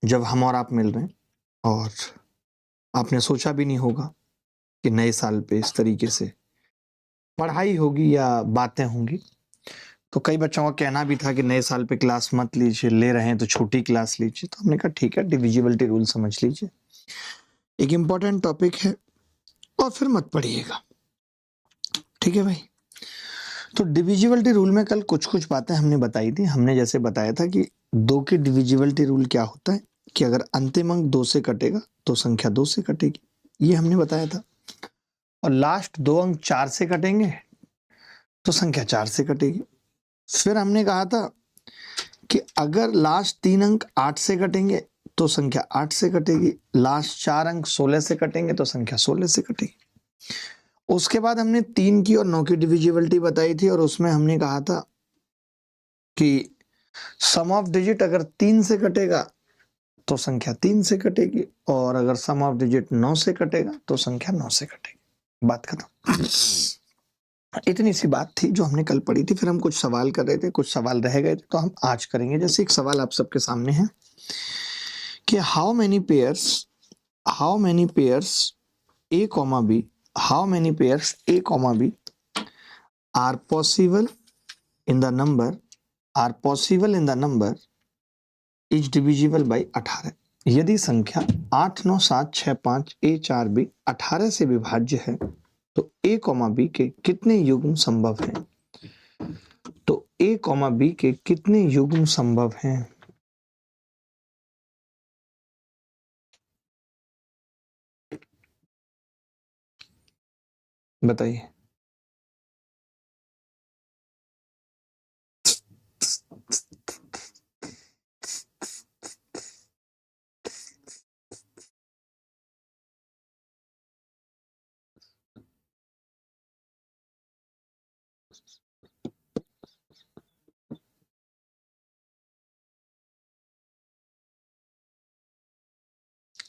जब हम और आप मिल रहे हैं और आपने सोचा भी नहीं होगा कि नए साल पे इस तरीके से पढ़ाई होगी या बातें होंगी। तो कई बच्चों का कहना भी था कि नए साल पे क्लास मत लीजिए, ले रहे हैं तो छोटी क्लास लीजिए। तो हमने कहा ठीक है, डिविजिबिलिटी रूल समझ लीजिए, एक इम्पॉर्टेंट टॉपिक है और फिर मत पढ़िएगा। ठीक है भाई। तो डिविजिबिलिटी रूल में कल कुछ कुछ बातें हमने बताई थी। हमने जैसे बताया था कि 2 के डिविजिबिलिटी रूल क्या होता है कि अगर अंतिम अंक 2 से कटेगा तो संख्या 2 से कटेगी, ये हमने बताया था। और लास्ट 2 अंक 4 से कटेंगे तो संख्या 4 से कटेगी। फिर हमने कहा था कि अगर लास्ट 3 अंक 8 से कटेंगे तो संख्या 8 से कटेगी, लास्ट 4 अंक 16 से कटेंगे तो संख्या 16 से कटेगी। उसके बाद हमने 3 की और 9 की डिविजिबिलिटी बताई थी और उसमें हमने कहा था कि सम ऑफ डिजिट अगर 3 से कटेगा तो संख्या 3 से कटेगी, और अगर सम ऑफ डिजिट 9 से कटेगा तो संख्या 9 से कटेगी। बात खत्म। इतनी सी बात थी जो हमने कल पढ़ी थी। फिर हम कुछ सवाल कर रहे थे, कुछ सवाल रह गए थे तो हम आज करेंगे। जैसे एक सवाल आप सबके सामने है कि how many pairs A, B, how many pairs A, B are possible in the number is divisible by 18। यदि संख्या 8, 9, 7, 6, 5 A, 4 B 18 से विभाज्य है तो A, B के कितने युग्म संभव हैं? तो A, B के कितने युग्म संभव हैं? बताइए।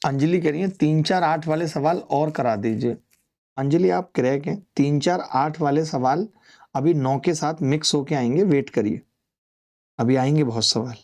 अंजलि कह रही है 3, 4, 8 वाले सवाल और करा दीजिए। अंजलि आप क्रैक हैं। 3, 4, 8 वाले सवाल अभी 9 के साथ मिक्स होके आएंगे, वेट करिए, अभी आएंगे बहुत सवाल।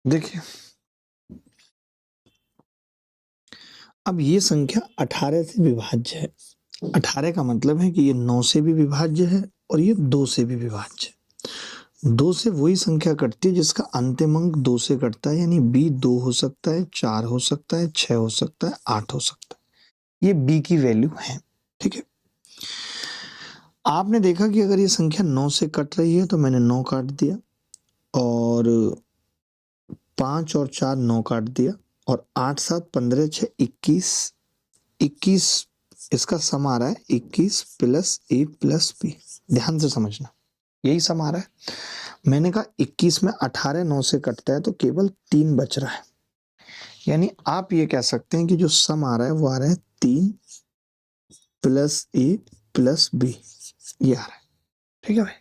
देखिए, अब ये संख्या 18 से विभाज्य है। 18 का मतलब है कि ये 9 से भी विभाज्य है और ये 2 से भी विभाज्य है। 2 से वही संख्या कटती है जिसका अंतिम अंक 2 से कटता है, यानी B 2 हो सकता है, 4 हो सकता है, 6 हो सकता है, 8 हो सकता है। ये B की वैल्यू है। ठीक है। आपने देखा कि अगर ये संख्या 9 से कट रही है तो मैंने 9 काट दिया, और 5 और 4 9 काट दिया, और 8, 7, 15, 6, 21 इसका सम आ रहा है 21 प्लस A प्लस B। ध्यान से समझना, यही सम आ रहा है। मैंने कहा 21 में 18 9 से कटता है तो केवल 3 बच रहा है, यानी आप ये कह सकते हैं कि जो सम आ रहा है वो आ रहा है 3 प्लस A प्लस B, ये आ रहा है। ठीक है भाई।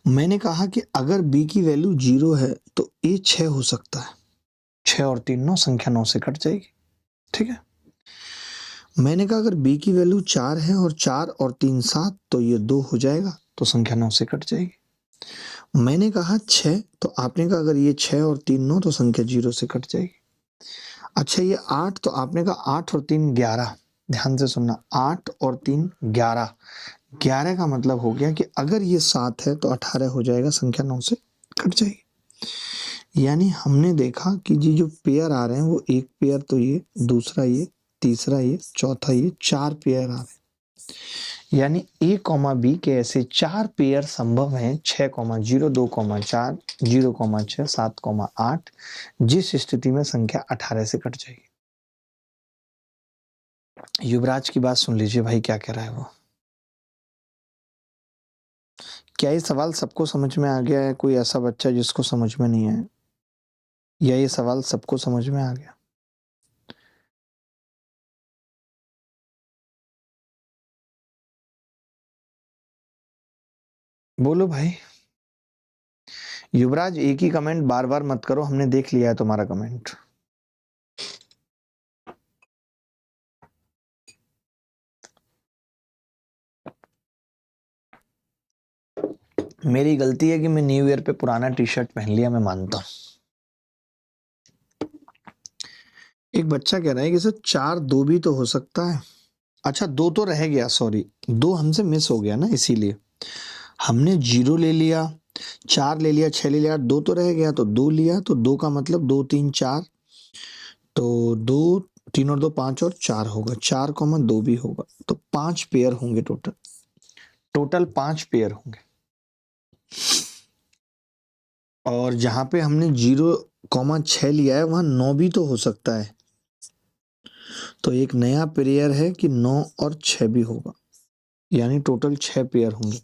मैंने कहा कि अगर B की वैल्यू 0 है तो A 6 हो सकता है। 6 और 3 9, संख्या 9 से कट जाएगी। ठीक है। मैंने कहा अगर B की वैल्यू 4 है और 4 और 3 7 तो ये 2 हो जाएगा, तो संख्या 9 से कट जाएगी। मैंने कहा 6, तो आपने कहा अगर ये 6 और 3 9 तो संख्या 0 से कट जाएगी। अच्छा, ये 8, तो आपने कहा 8 और 3 11। ध्यान से सुनना, 8 और 3 11। 11 का मतलब हो गया कि अगर ये 7 है तो 18 हो जाएगा, संख्या 9 से कट जाएगी। यानी हमने देखा कि जी जो पेयर आ रहे हैं वो एक पेयर तो ये, दूसरा ये, तीसरा ये, चौथा ये, 4 पेयर आ रहे हैं। यानी ए कॉमा बी के ऐसे 4 पेयर संभव हैं 6,0, 2,4, 0,6, 7,8, जिस स्थिति में संख्या 18 से कट जाएगी। युवराज की बात सुन लीजिए भाई, क्या कह रहा है वो। क्या ये सवाल सबको समझ में आ गया है? कोई ऐसा बच्चा जिसको समझ में नहीं आया, या ये सवाल सबको समझ में आ गया? बोलो भाई। युवराज, एक ही कमेंट बार बार मत करो, हमने देख लिया है तुम्हारा कमेंट। मेरी गलती है कि मैं न्यू ईयर पे पुराना टी शर्ट पहन लिया, मैं मानता हूं। एक बच्चा कह रहा है कि सर 4 2 भी तो हो सकता है। अच्छा, 2 तो रह गया, सॉरी 2 हमसे मिस हो गया ना, इसीलिए हमने 0 ले लिया, 4 ले लिया, 6 ले लिया, 2 तो रह गया तो 2 लिया, तो 2 का मतलब 2 3 4, तो 2 3 और 2 5 और 4 होगा, 4,2 भी होगा, तो 5 पेयर होंगे टोटल। टोटल 5 पेयर होंगे। और जहां पे हमने 0,6 लिया है वहां 9 भी तो हो सकता है, तो एक नया पेयर है कि 9 और 6 भी होगा, यानी टोटल 6 पेयर होंगे।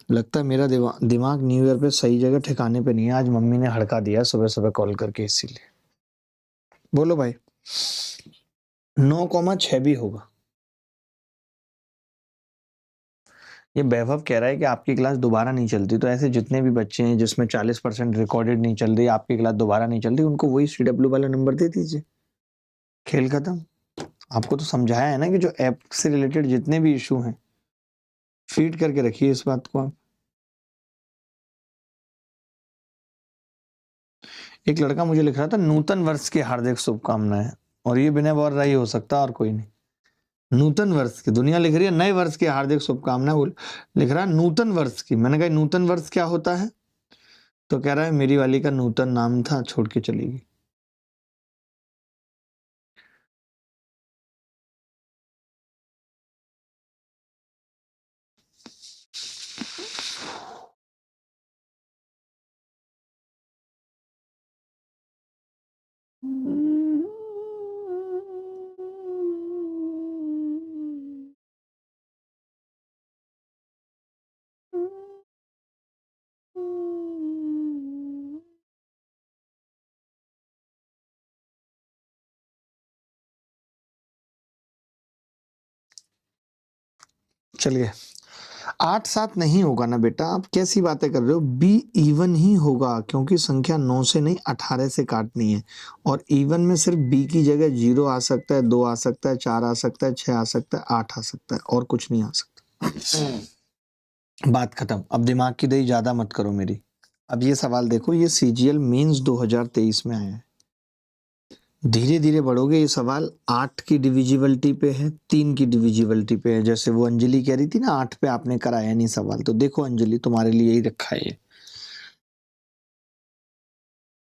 लगता है मेरा दिमाग न्यू ईयर पे सही जगह ठिकाने पे नहीं है, आज मम्मी ने हड़का दिया सुबह सुबह कॉल करके, इसीलिए। बोलो भाई। 9,6 भी होगा। ये वैभव कह रहा है कि आपकी क्लास दोबारा नहीं चलती, तो ऐसे जितने भी बच्चे हैं जिसमें 40% रिकॉर्डेड नहीं चल रही, आपकी क्लास दोबारा नहीं चल रही, उनको वही CW वाला नंबर दे दीजिए, खेल खत्म। आपको तो समझाया है ना कि जो ऐप से रिलेटेड जितने भी इशू हैं, फीड करके रखिए इस बात को आप। एक लड़का मुझे लिख रहा था नूतन वर्ष की हार्दिक शुभकामनाएं, और ये विनय बॉर्रा ही हो सकता और कोई नहीं। नूतन वर्ष की दुनिया लिख रही है, नए वर्ष की हार्दिक शुभकामनाएं, वो लिख रहा है नूतन वर्ष की। मैंने कहा नूतन वर्ष क्या होता है, तो कह रहा है मेरी वाली का नूतन नाम था, छोड़ के चली गई। चलिए, 8 7 नहीं होगा ना बेटा, आप कैसी बातें कर रहे हो? बी इवन ही होगा, क्योंकि संख्या 9 से नहीं 18 से काटनी है, और इवन में सिर्फ बी की जगह 0 आ सकता है, 2 आ सकता है, 4 आ सकता है, 6 आ सकता है, 8 आ सकता है, और कुछ नहीं आ सकता। बात खत्म। अब दिमाग की दही ज्यादा मत करो मेरी। अब ये सवाल देखो, ये CGL मेंस 2023 में आया है। धीरे धीरे बढ़ोगे, ये सवाल 8 की डिविजिबिलिटी पे है, 3 की डिविजिबिलिटी पे है। जैसे वो अंजलि कह रही थी ना 8 पे आपने कराया नहीं सवाल, तो देखो अंजलि तुम्हारे लिए ही रखा है ये।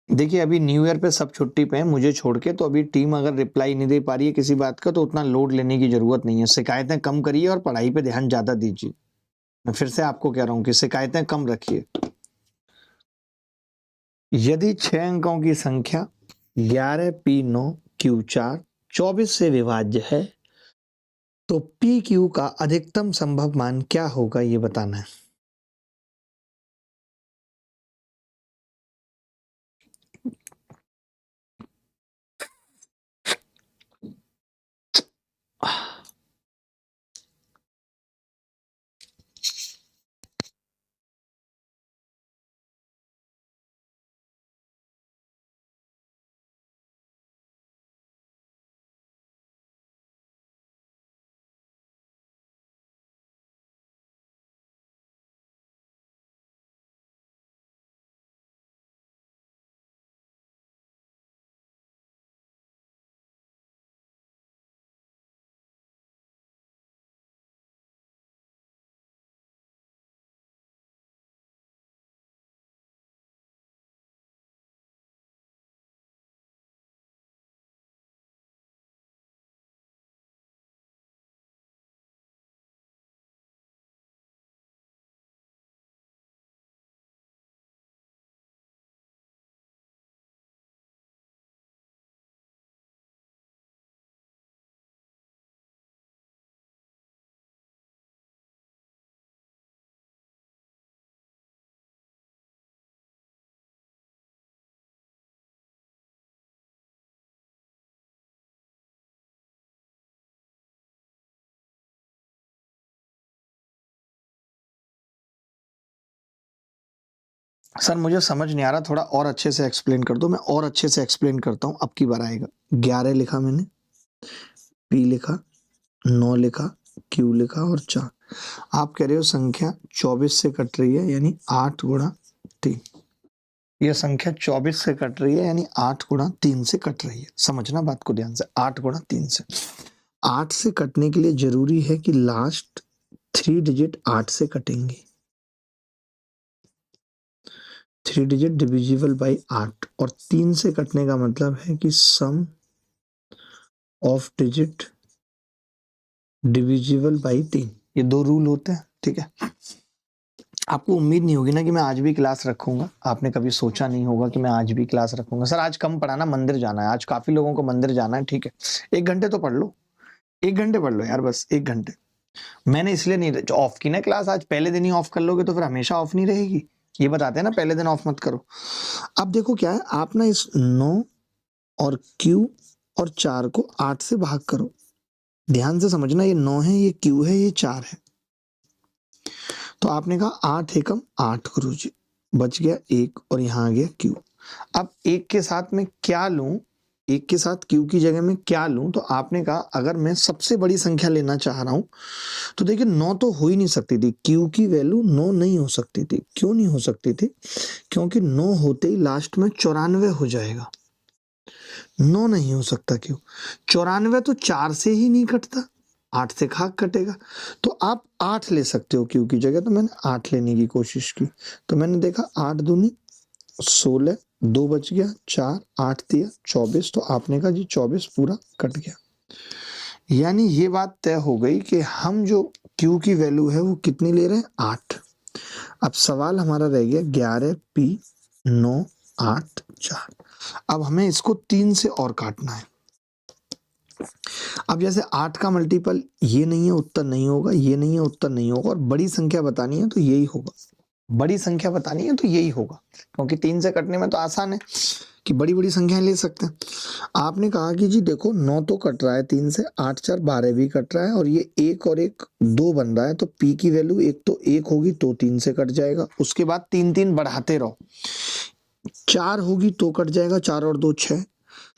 देखिए अभी न्यू ईयर पे सब छुट्टी पे हैं मुझे छोड़ के, तो अभी टीम अगर रिप्लाई नहीं दे पा रही है किसी बात का, तो उतना लोड लेने की जरूरत नहीं है। शिकायतें कम करिए और पढ़ाई पे ध्यान ज्यादा दीजिए। मैं फिर से आपको कह रहा हूँ कि शिकायतें कम रखिए। यदि 6 अंकों की संख्या 11P9Q4 24 से विभाज्य है, तो PQ का अधिकतम संभव मान क्या होगा, ये बताना है। सर मुझे समझ नहीं आ रहा, थोड़ा और अच्छे से एक्सप्लेन कर दो। मैं और अच्छे से एक्सप्लेन करता हूँ, अब की बार आएगा। 11 लिखा मैंने, पी लिखा, 9 लिखा, क्यू लिखा और 4। आप कह रहे हो संख्या 24 से कट रही है, यानी 8 गुणा 3। यह संख्या 24 से कट रही है, यानी 8 गुणा 3 से कट रही है। समझना बात को ध्यान से, 8 गुणा 3 से। 8 से कटने के लिए जरूरी है कि लास्ट 3 डिजिट 8 से कटेंगे। 3 डिजिट डिविजिबल बाई 8, और 3 से कटने का मतलब है कि सम ऑफ डिजिट डिविजिबल बाई 3। ये 2 रूल होते हैं, ठीक है। आपको उम्मीद नहीं होगी ना कि मैं आज भी क्लास रखूंगा, आपने कभी सोचा नहीं होगा कि मैं आज भी क्लास रखूंगा। सर आज कम पढ़ाना, मंदिर जाना है, आज काफी लोगों को मंदिर जाना है, ठीक है। 1 घंटे तो पढ़ लो, 1 घंटे पढ़ लो यार, बस 1 घंटे। मैंने इसलिए नहीं ऑफ की ना क्लास, आज पहले दिन ही ऑफ कर लोगे तो फिर हमेशा ऑफ नहीं रहेगी। ये बताते हैं ना पहले दिन ऑफ मत करो। अब देखो क्या है, आप ना इस 9 और क्यू और 4 को 8 से भाग करो। ध्यान से समझना, ये 9 है, ये क्यू है, ये 4 है। तो आपने कहा 8 एकम 8 गुरुजी, बच गया 1 और यहां आ गया क्यू। अब 1 के साथ में क्या लूं, 1 के साथ क्यू की जगह में क्या लूं? तो आपने कहा अगर मैं सबसे बड़ी संख्या लेना चाह रहा हूं तो देखिए 9 तो हो ही नहीं सकती थी, क्यू की वैल्यू 9 नहीं हो सकती थी। क्यों नहीं हो सकती थी? क्योंकि 9 होते ही लास्ट में 94 हो जाएगा। 9 नहीं हो सकता, क्यों? 94 तो 4 से ही नहीं कटता, 8 से कहाँ कटेगा? तो आप 8 ले सकते हो क्यू की जगह, तो मैंने 8 लेने की कोशिश की। तो मैंने देखा 8 दूनी 16, 2 बच गया, 4, 8 दिया 24। तो आपने कहा जी 24 पूरा कट गया। यानी ये बात तय हो गई कि हम जो क्यू की वैल्यू है वो कितनी ले रहे हैं, 8। अब सवाल हमारा रह गया 11 पी 9 8 4। अब हमें इसको 3 से और काटना है। अब जैसे 8 का मल्टीपल ये नहीं है, उत्तर नहीं होगा, ये नहीं है, उत्तर नहीं होगा, और बड़ी संख्या बतानी है तो यही होगा। बड़ी संख्या बतानी है तो यही होगा, क्योंकि 3 से कटने में तो आसान है कि बड़ी बड़ी संख्याएं ले सकते हैं। आपने कहा कि जी देखो 9 तो कट रहा है 3 से, 8 4 12 भी कट रहा है, और ये 1 और 1 2 बन रहा है। तो पी की वैल्यू एक तो 1 होगी तो 3 से कट जाएगा, उसके बाद 3 3 बढ़ाते रहो। 4 होगी तो कट जाएगा, 4 और 2 6,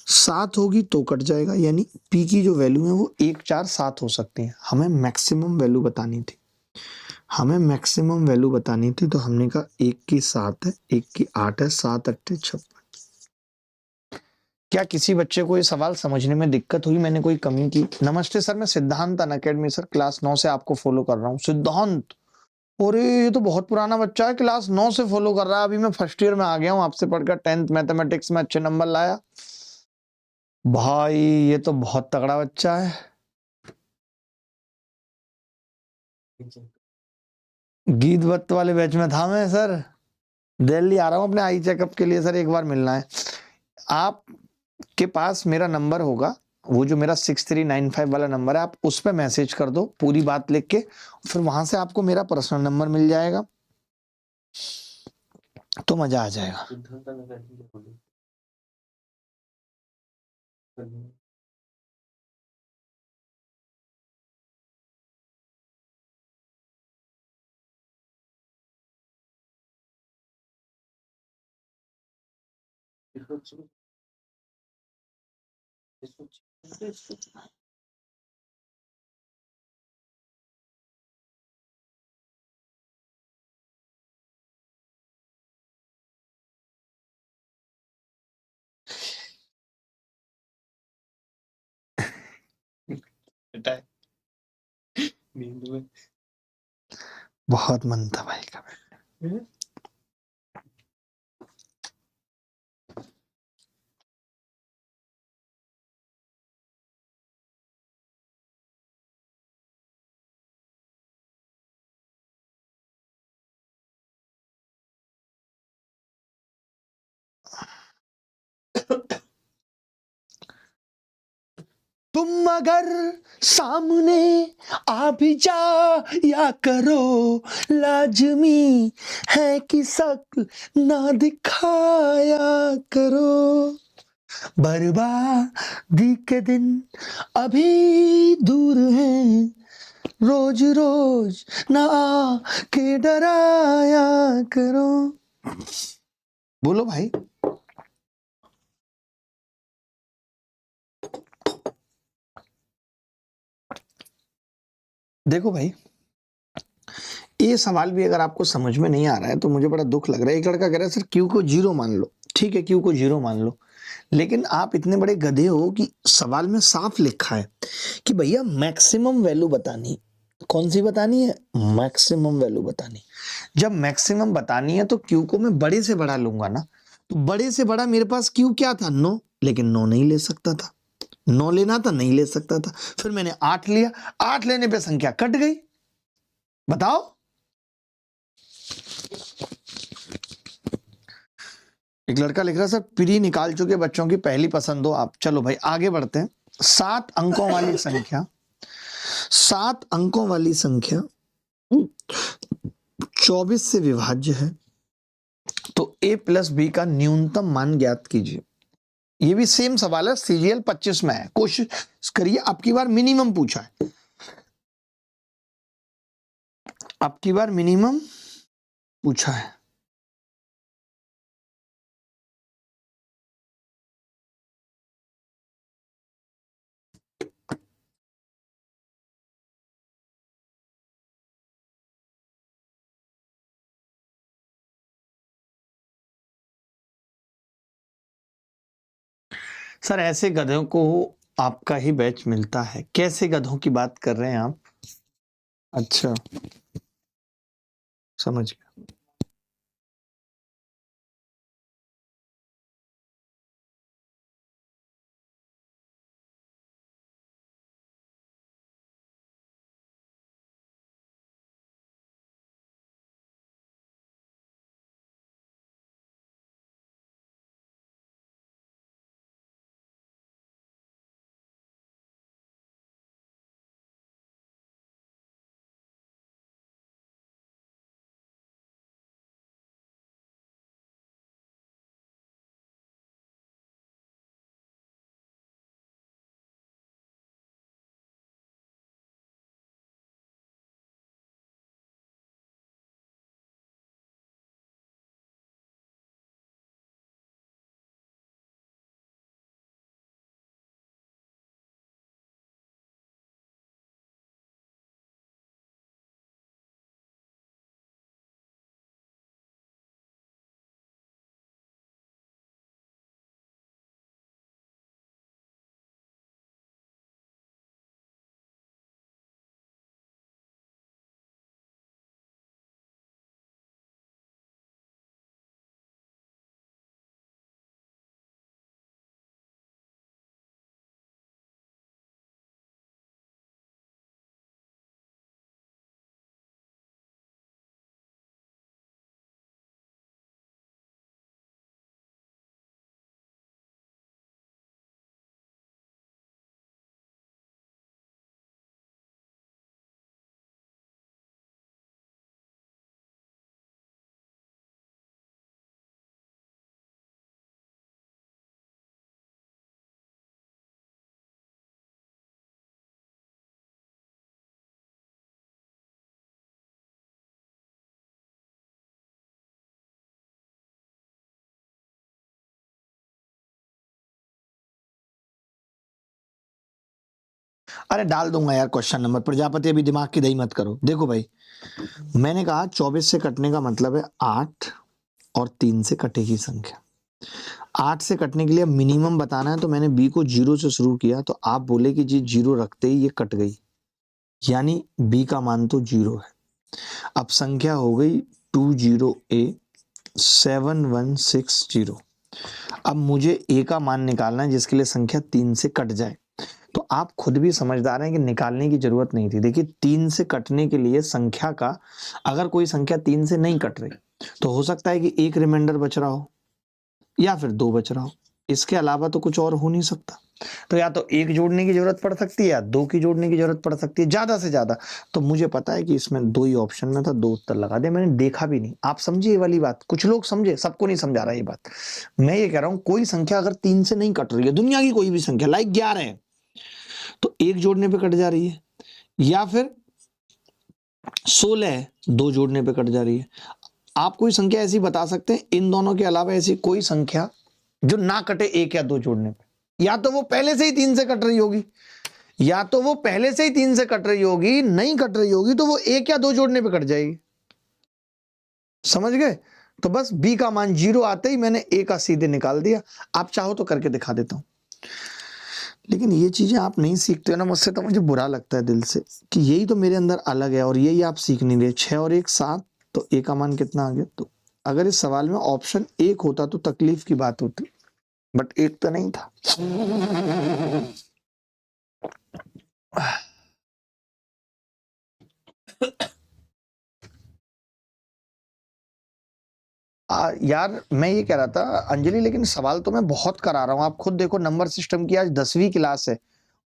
7 होगी तो कट जाएगा। यानी पी की जो वैल्यू है वो 1 4 7 हो सकती है। हमें मैक्सिमम वैल्यू बतानी थी, हमें मैक्सिमम वैल्यू बतानी थी। तो हमने कहा 1 की 7 है, 1 की 8 है, 7 8 56। क्या किसी बच्चे को ये सवाल समझने में दिक्कत हुई, मैंने कोई कमी की? नमस्ते सर, मैं सिद्धांत अनअकैडमी सर क्लास 9 से आपको फॉलो कर रहा हूँ। सिद्धांत, अरे ये तो बहुत पुराना बच्चा है, क्लास 9 से फॉलो कर रहा है। अभी मैं फर्स्ट ईयर में आ गया हूँ, आपसे पढ़कर 10th मैथमेटिक्स में अच्छे नंबर लाया। भाई ये तो बहुत तगड़ा बच्चा है। गीत वक्त वाले बैच में था मैं सर। दिल्ली आ रहा हूँ अपने आई चेकअप के लिए सर, एक बार मिलना है। आपके पास मेरा नंबर होगा, वो जो मेरा 6395 वाला नंबर है, आप उस पर मैसेज कर दो पूरी बात लिख के, फिर वहां से आपको मेरा पर्सनल नंबर मिल जाएगा, तो मजा आ जाएगा। बहुत मन था भाई का। तुम अगर सामने आ भी जा या करो, लाजमी है कि शक्ल ना दिखाया करो। बर्बादी के दिन अभी दूर हैं, रोज रोज ना के डराया करो। बोलो भाई। देखो भाई, ये सवाल भी अगर आपको समझ में नहीं आ रहा है तो मुझे बड़ा दुख लग रहा है। एक लड़का कह रहा है सर क्यू को जीरो मान लो। ठीक है, क्यू को जीरो मान लो, लेकिन आप इतने बड़े गधे हो कि सवाल में साफ लिखा है कि भैया मैक्सिमम वैल्यू बतानी। कौन सी बतानी है? मैक्सिमम वैल्यू बतानी। जब मैक्सिमम बतानी है तो क्यू को मैं बड़े से बड़ा लूंगा ना। तो बड़े से बड़ा मेरे पास क्यू क्या था? 9, लेकिन 9 नहीं ले सकता था। 9 लेना था, नहीं ले सकता था। फिर मैंने 8 लिया, 8 लेने पे संख्या कट गई। बताओ। एक लड़का लिख रहा है सर प्री निकाल चुके बच्चों की पहली पसंद हो आप। चलो भाई आगे बढ़ते हैं। 7 अंकों वाली संख्या, 7 अंकों वाली संख्या 24 से विभाज्य है तो a प्लस बी का न्यूनतम मान ज्ञात कीजिए। ये भी सेम सवाल है, सीजीएल 25 में है। कोशिश करिए, अब की बार मिनिमम पूछा है, अब की बार मिनिमम पूछा है। सर ऐसे गधों को आपका ही बैच मिलता है। कैसे गधों की बात कर रहे हैं आप? अच्छा, समझ गया। अरे डाल दूंगा यार क्वेश्चन नंबर। प्रजापति अभी दिमाग की दही मत करो। देखो भाई, मैंने कहा 24 से कटने का मतलब है 8 और 3 से कटेगी संख्या। 8 से कटने के लिए मिनिमम बताना है तो मैंने बी को 0 से शुरू किया, तो आप बोले कि जी 0 रखते ही ये कट गई, यानी बी का मान तो 0 है। अब संख्या हो गई 20A7160। अब मुझे ए का मान निकालना है जिसके लिए संख्या 3 से कट जाए। तो आप खुद भी समझदार हैं कि निकालने की जरूरत नहीं थी। देखिए 3 से कटने के लिए संख्या का, अगर कोई संख्या 3 से नहीं कट रही तो हो सकता है कि एक रिमाइंडर बच रहा हो या फिर 2 बच रहा हो, इसके अलावा तो कुछ और हो नहीं सकता। तो या तो एक जोड़ने की जरूरत पड़ सकती है या 2 की जोड़ने की जरूरत पड़ सकती है, ज्यादा से ज्यादा। तो मुझे पता है कि इसमें 2 ही ऑप्शन में था, 2 उत्तर लगा दिया। मैंने देखा भी नहीं। आप समझिए ये वाली बात, कुछ लोग समझे, सबको नहीं समझा रहा ये बात। मैं ये कह रहा हूं कोई संख्या अगर 3 से नहीं कट रही है, दुनिया की कोई भी संख्या, लाइक 11 है, तो एक जोड़ने पे कट जा रही है, या फिर 16 है, 2 जोड़ने पे कट जा रही है। आप कोई संख्या ऐसी बता सकते हैं इन दोनों के अलावा ऐसी कोई संख्या जो ना कटे 1 या 2 जोड़ने पे? या तो वो पहले से ही 3 से कट रही होगी, या तो वो पहले से ही 3 से कट रही होगी, नहीं कट रही होगी तो वो 1 या 2 जोड़ने पे कट जाएगी। समझ गए? तो बस b का मान 0 आते ही मैंने a का सीधे निकाल दिया। आप चाहो तो करके दिखा देता हूं, लेकिन ये चीजें आप नहीं सीखते हो ना मुझसे, तो मुझे बुरा लगता है दिल से कि यही तो मेरे अंदर अलग है और यही आप सीख नहीं रहे। 6 और 1 7, तो a का मान कितना आ गया? तो अगर इस सवाल में ऑप्शन 1 होता तो तकलीफ की बात होती, बट 1 तो नहीं था। यार मैं ये कह रहा था अंजलि, लेकिन सवाल तो मैं बहुत करा रहा हूं। आप खुद देखो, नंबर सिस्टम की आज 10वीं क्लास है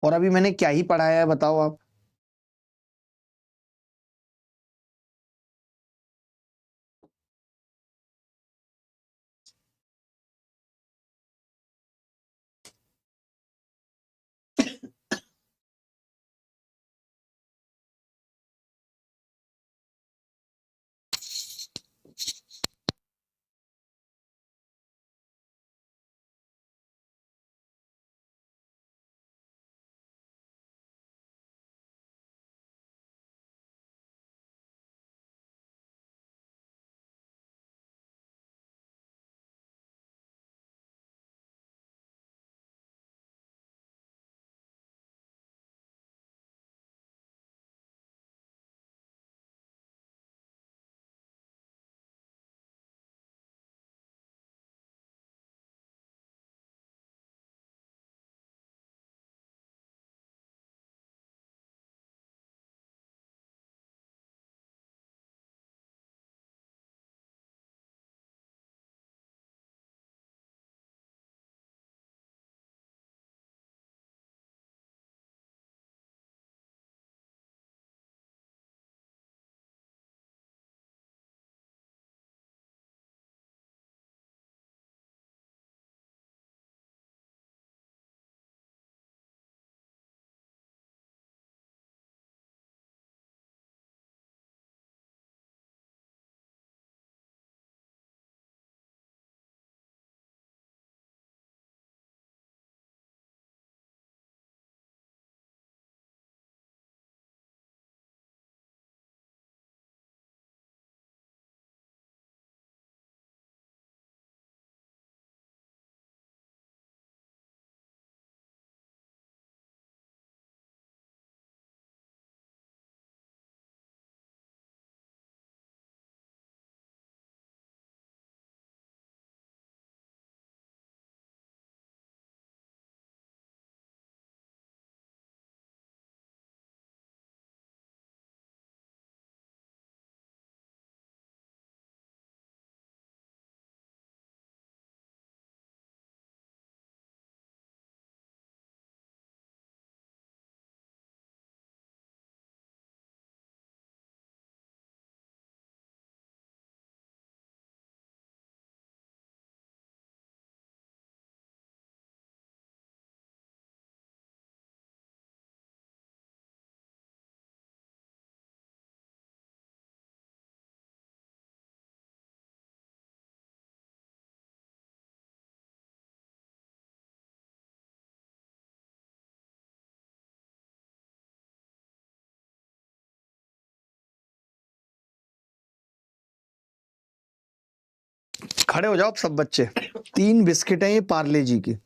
और अभी मैंने क्या ही पढ़ाया है, बताओ आप। खड़े हो जाओ आप सब बच्चे। 3 बिस्किट हैं ये पार्ले जी की।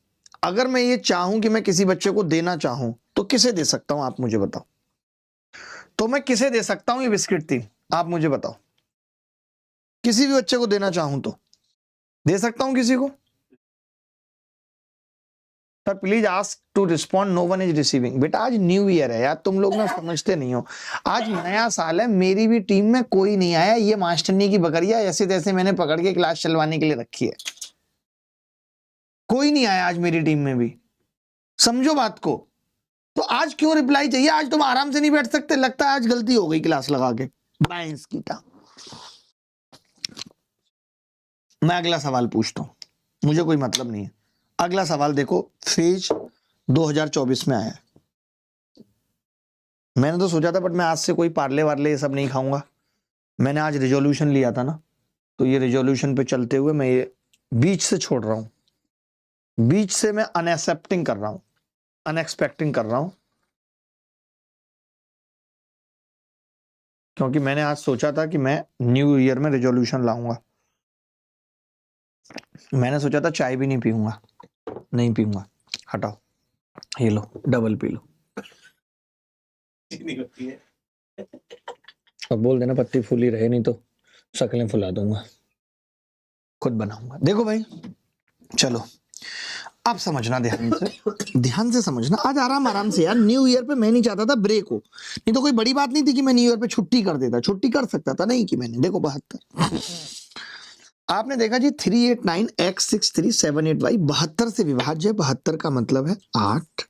अगर मैं ये चाहूं कि मैं किसी बच्चे को देना चाहूं तो किसे दे सकता हूं, आप मुझे बताओ। तो मैं किसे दे सकता हूं ये बिस्किट 3? आप मुझे बताओ। किसी भी बच्चे को देना चाहूं तो दे सकता हूं किसी को? Sir please ask to respond, no one is receiving. बेटा आज न्यू ईयर है यार, तुम लोग ना समझते नहीं हो। आज नया साल है, मेरी भी टीम में कोई नहीं आया। ये मास्टरनी की बकरिया ऐसे तैसे मैंने पकड़ के क्लास चलवाने के लिए रखी है। कोई नहीं आया आज मेरी टीम में भी, समझो बात को। तो आज क्यों रिप्लाई चाहिए? आज तुम आराम से नहीं बैठ सकते? लगता है आज गलती हो गई क्लास लगा के। बाइंस की था। मैं अगला सवाल पूछता हूं, मुझे कोई मतलब नहीं है। अगला सवाल देखो, फेज 2024 में आया है। मैंने तो सोचा था बट मैं आज से कोई पार्ले वार्ले ये सब नहीं खाऊंगा। मैंने आज रिजोल्यूशन लिया था ना, तो ये रेजोल्यूशन पे चलते हुए मैं ये बीच से छोड़ रहा हूं, बीच से मैं अनएक्सेप्टिंग कर रहा हूं, अनएक्सपेक्टिंग कर रहा हूं, क्योंकि मैंने आज सोचा था कि मैं न्यू ईयर में रेजोल्यूशन लाऊंगा। मैंने सोचा था चाय भी नहीं पीऊंगा, नहीं पीऊंगा, हटाओ, ये लो डबल पी लो। अब बोल देना पत्ती फूली रहे, नहीं तो शक्लें फुला दूंगा, खुद बनाऊंगा। देखो भाई, चलो आप समझना ध्यान से, ध्यान से समझना। आज आराम आराम से यार, न्यू ईयर पे मैं नहीं चाहता था ब्रेक हो, नहीं तो कोई बड़ी बात नहीं थी कि मैं न्यू ईयर पे छुट्टी कर देता, छुट्टी कर सकता था, नहीं कि मैंने। देखो 72 आपने देखा जी, 389 x 6378y 72 से विभाज्य है। 72 का मतलब है 8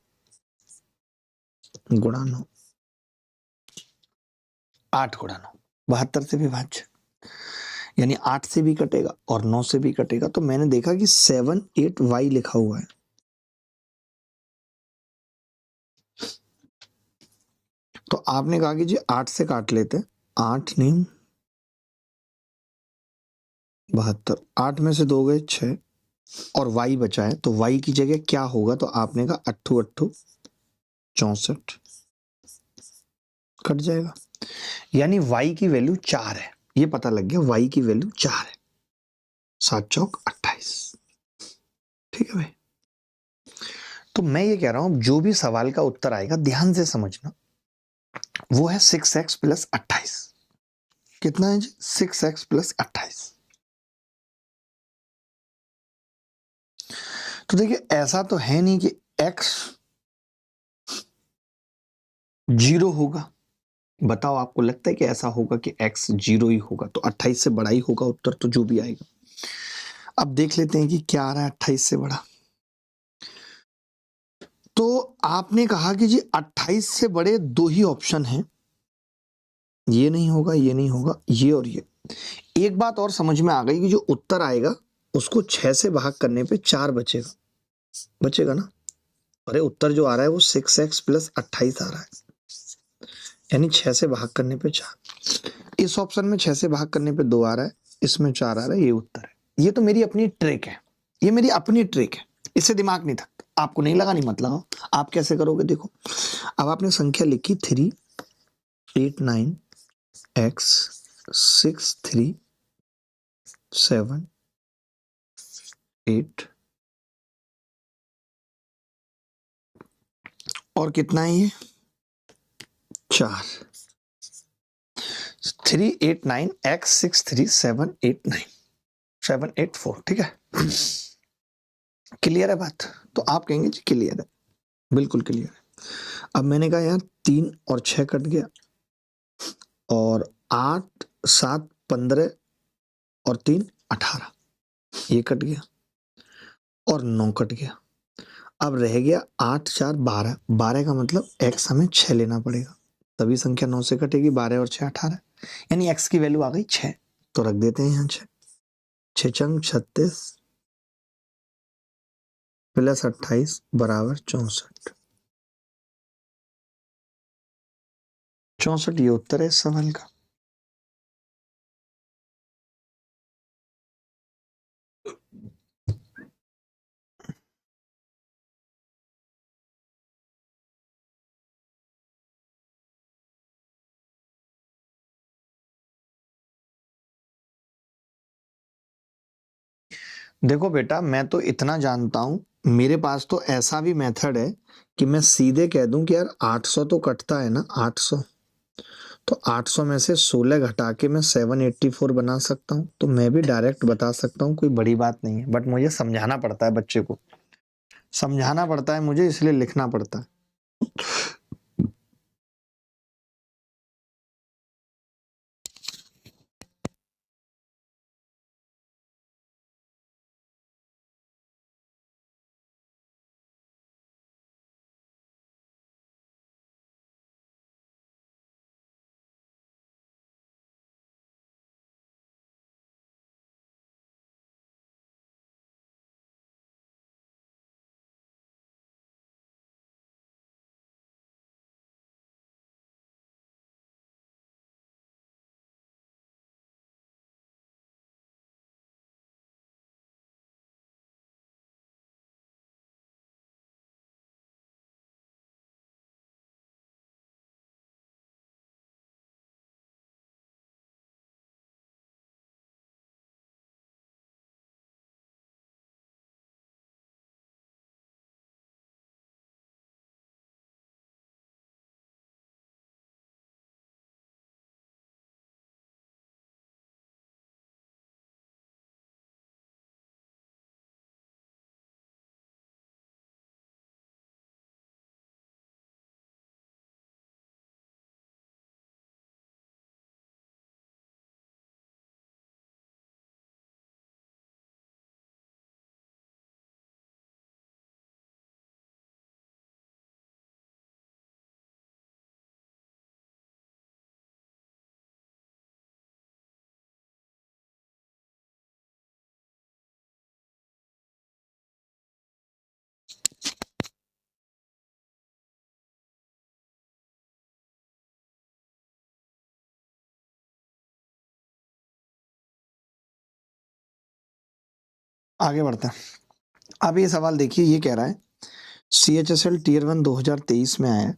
गुणा 9, 8 गुणा 9 72 से विभाज्य, यानी 8 से भी कटेगा और 9 से भी कटेगा। तो मैंने देखा कि 78y लिखा हुआ है, तो आपने कहा कि जी 8 से काट लेते, 8 नहीं 72, 8 में से 2 गए 6 और y बचा है, तो y की जगह क्या होगा? तो आपने कहा 8 8 64 कट जाएगा, यानी y की वैल्यू 4 है। ये पता लग गया, y की वैल्यू 4 है, 7 चौक 28। ठीक है भाई, तो मैं ये कह रहा हूं, जो भी सवाल का उत्तर आएगा ध्यान से समझना, वो है 6x प्लस 28। कितना है जी? 6x plus 28। तो देखिए, ऐसा तो है नहीं कि x 0 होगा। बताओ, आपको लगता है कि ऐसा होगा कि x 0 ही होगा? तो 28 से बड़ा ही होगा उत्तर, तो जो भी आएगा। अब देख लेते हैं कि क्या आ रहा है 28 से बड़ा। तो आपने कहा कि जी 28 से बड़े 2 ही ऑप्शन हैं, ये नहीं होगा, ये नहीं होगा, ये और ये। एक बात और समझ में आ गई कि जो उत्तर आएगा उसको 6 से भाग करने पे 4 बचेगा, बचेगा ना। अरे उत्तर जो आ रहा है वो 6x प्लस 28 आ रहा है, यानी 6 से भाग करने पे 4। इस ऑप्शन में 6 से भाग करने पे 2 आ रहा है, इसमें 4 आ रहा है, ये उत्तर है। ये तो मेरी अपनी ट्रिक है, ये मेरी अपनी ट्रिक है, इससे दिमाग नहीं थकता। आपको नहीं लगा, नहीं मत लगाओ। आप कैसे करोगे? देखो, अब आपने संख्या लिखी 389 x 6378 और कितना है ये? 4। 389 x 6378 784। ठीक है, क्लियर है बात? तो आप कहेंगे जी क्लियर है, बिल्कुल क्लियर है। अब मैंने कहा यार 3 और 6 कट गया, और 8 7 15 और 3 18, ये कट गया, और 9 कट गया। अब रह गया 8 4 12। 12 का मतलब x हमें 6 लेना पड़ेगा, तभी संख्या 9 से कटेगी। 12 और 6 18, यानी x की वैल्यू आ गई 6। तो रख देते हैं यहाँ 6, 6 चंग 36 प्लस 28 बराबर 64। 64 ये उत्तर है इस सवाल का। देखो बेटा, मैं तो इतना जानता हूं, मेरे पास तो ऐसा भी मेथड है कि मैं सीधे कह दूं कि यार 800 तो कटता है ना, 800, तो 800 में से 16 घटा के मैं 784 बना सकता हूं। तो मैं भी डायरेक्ट बता सकता हूं, कोई बड़ी बात नहीं है। बट मुझे समझाना पड़ता है, बच्चे को समझाना पड़ता है मुझे, इसलिए लिखना पड़ता है। आगे बढ़ते हैं। अब ये सवाल देखिए, ये कह रहा है CHSL Tier 1 2023 में आया है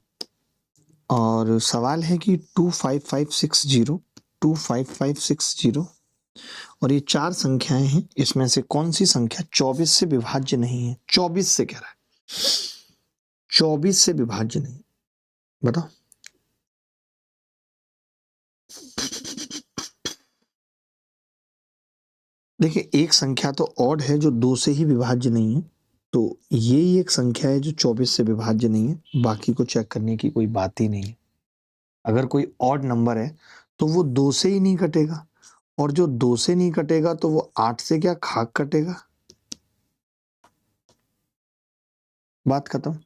और सवाल है कि 25560 और ये 4 संख्याएं हैं, इसमें से कौन सी संख्या 24 से विभाज्य नहीं है? 24 से कह रहा है, 24 से विभाज्य नहीं, बताओ। देखिए, एक संख्या तो ऑड है जो 2 से ही विभाज्य नहीं है, तो ये ही एक संख्या है जो 24 से विभाज्य नहीं है, बाकी को चेक करने की कोई बात ही नहीं है। अगर कोई ऑड नंबर है तो वो 2 से ही नहीं कटेगा, और जो 2 से नहीं कटेगा तो वो 8 से क्या खाक कटेगा? बात खत्म।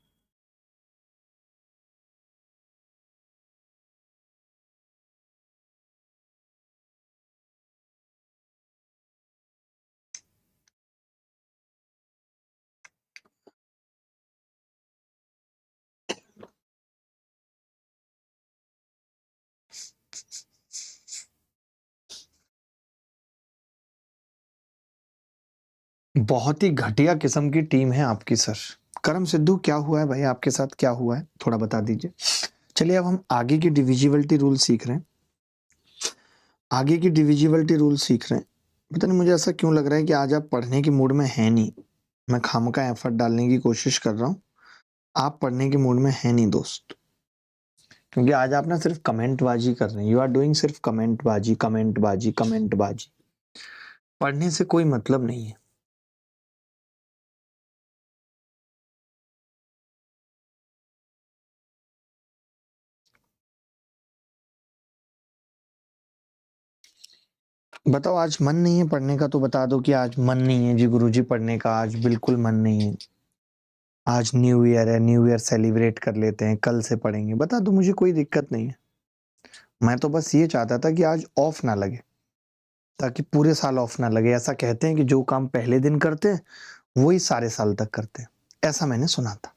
बहुत ही घटिया किस्म की टीम है आपकी सर। करम सिद्धू, क्या हुआ है भाई, आपके साथ क्या हुआ है, थोड़ा बता दीजिए। चलिए, अब हम आगे की डिविजिबिलिटी रूल सीख रहे हैं। आगे की डिविजिबिलिटी रूल सीख रहे हैं। पता नहीं मुझे ऐसा क्यों लग रहा है कि आज आप पढ़ने के मूड में है नहीं। मैं खामखा एफर्ट डालने की कोशिश कर रहा हूँ, आप पढ़ने के मूड में है नहीं दोस्त, क्योंकि आज आप ना सिर्फ कमेंट बाजी कर रहे हैं। यू आर डूइंग सिर्फ कमेंट बाजी, कमेंट बाजी, कमेंट बाजी। पढ़ने से कोई मतलब नहीं है। बताओ, आज मन नहीं है पढ़ने का तो बता दो कि आज मन नहीं है जी गुरुजी पढ़ने का, आज बिल्कुल मन नहीं है, आज न्यू ईयर है, न्यू ईयर सेलिब्रेट कर लेते हैं, कल से पढ़ेंगे, बता दो, मुझे कोई दिक्कत नहीं है। मैं तो बस ये चाहता था कि आज ऑफ ना लगे, ताकि पूरे साल ऑफ ना लगे। ऐसा कहते हैं कि जो काम पहले दिन करते हैं वही सारे साल तक करते हैं, ऐसा मैंने सुना था।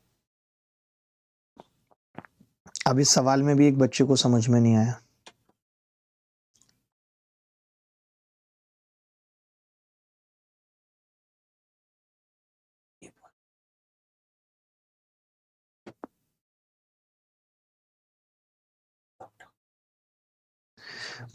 अब इस सवाल में भी एक बच्चे को समझ में नहीं आया।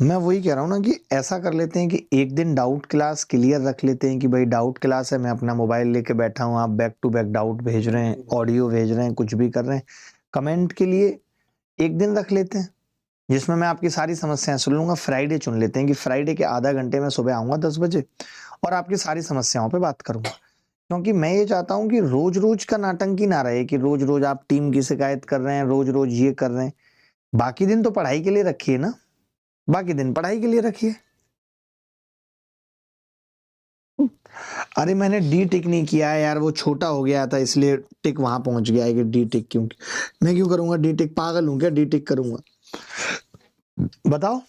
मैं वही कह रहा हूँ ना कि ऐसा कर लेते हैं कि एक दिन डाउट क्लास क्लियर रख लेते हैं कि भाई डाउट क्लास है, मैं अपना मोबाइल लेके बैठा हूँ, आप बैक टू बैक डाउट भेज रहे हैं, ऑडियो भेज रहे हैं, कुछ भी कर रहे हैं, कमेंट के लिए एक दिन रख लेते हैं जिसमें मैं आपकी सारी समस्याएं सुन लूंगा। फ्राइडे चुन लेते हैं कि फ्राइडे के आधा घंटे में सुबह आऊंगा 10 बजे और आपकी सारी समस्याओं पे बात करूंगा, क्योंकि मैं ये चाहता हूं कि रोज रोज का नाटंकी ना रहे कि रोज रोज आप टीम की शिकायत कर रहे हैं, रोज रोज ये कर रहे हैं। बाकी दिन तो पढ़ाई के लिए रखिए ना, बाकी दिन पढ़ाई के लिए रखिए। अरे मैंने डी टिक नहीं किया है यार, वो छोटा हो गया था इसलिए टिक वहां पहुंच गया है कि डी टिक क्यों, मैं क्यों करूंगा डी टिक, पागल हूं क्या डी टिक करूंगा, बताओ।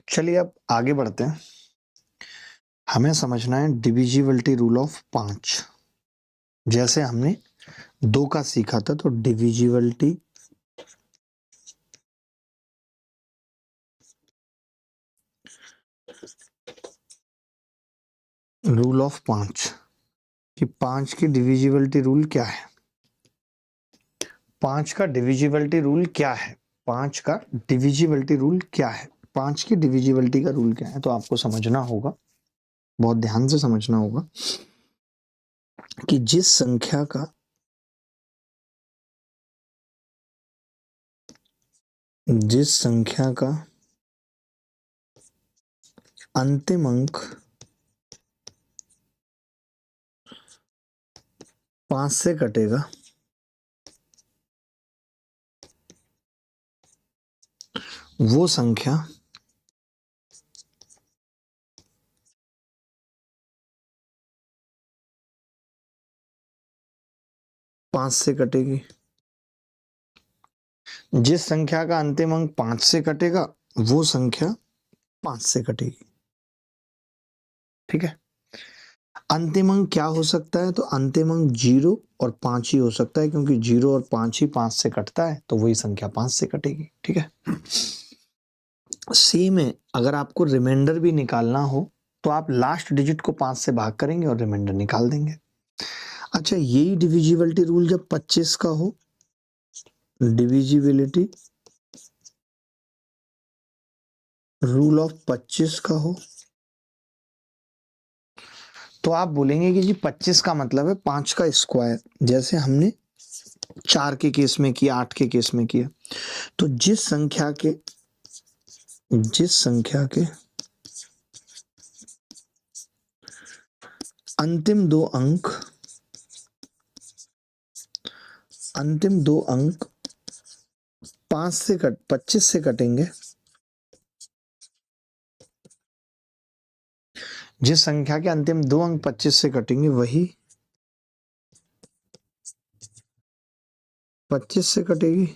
चलिए अब आगे बढ़ते हैं। हमें समझना है डिविजिबिलिटी रूल ऑफ 5। जैसे हमने 2 का सीखा था, तो डिविजिबिलिटी रूल ऑफ 5 कि 5 की डिविजिबिलिटी रूल क्या है, 5 का डिविजिबिलिटी रूल क्या है, 5 का डिविजिबिलिटी रूल क्या है, 5 की डिविजिबिलिटी का रूल क्या है। तो आपको समझना होगा, बहुत ध्यान से समझना होगा कि जिस संख्या का अंतिम अंक 5 से कटेगा, वो संख्या पांच से कटेगी। जिस संख्या का अंतिम अंक 5 से कटेगा वो संख्या 5 से कटेगी। ठीक है। अंतिम अंक क्या हो सकता है? तो अंतिम अंक 0 और 5 ही हो सकता है, क्योंकि 0 और 5 ही 5 से कटता है, तो वही संख्या 5 से कटेगी। ठीक है। सेम है, अगर आपको रिमाइंडर भी निकालना हो तो आप लास्ट डिजिट को 5 से भाग करेंगे और रिमाइंडर निकाल देंगे। अच्छा, यही डिविजिबिलिटी रूल जब 25 का हो, डिविजिबिलिटी रूल ऑफ 25 का हो, तो आप बोलेंगे कि जी 25 का मतलब है 5 का स्क्वायर, जैसे हमने 4 के केस में किया, 8 के केस में किया। तो जिस संख्या के अंतिम दो अंक 25 से कटेंगे, जिस संख्या के अंतिम दो अंक 25 से कटेंगे वही 25 से कटेगी।